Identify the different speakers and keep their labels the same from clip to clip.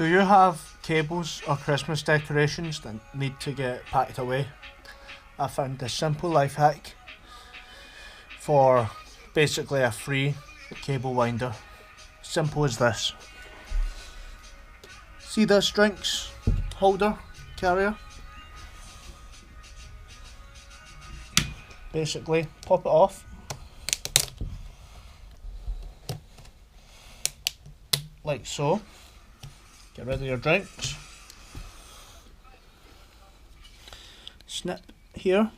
Speaker 1: Do you have cables or Christmas decorations that need to get packed away? I found this simple life hack for basically a free cable winder. Simple as this. See this drinks holder carrier? Basically, pop it off. Like so. Get rid of your drinks. Snip here.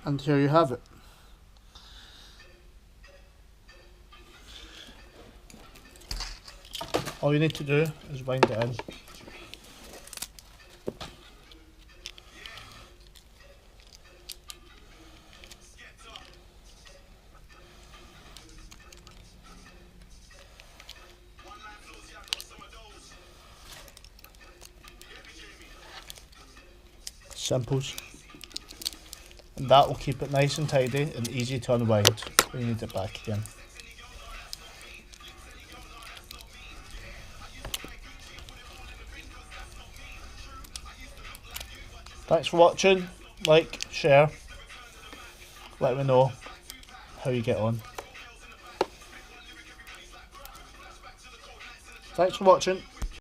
Speaker 1: And here you have it. All you need to do is wind it in. Simples. And that will keep it nice and tidy and easy to unwind when you need it back again. Thanks for watching. Like, share, let me know how you get on. Thanks for watching.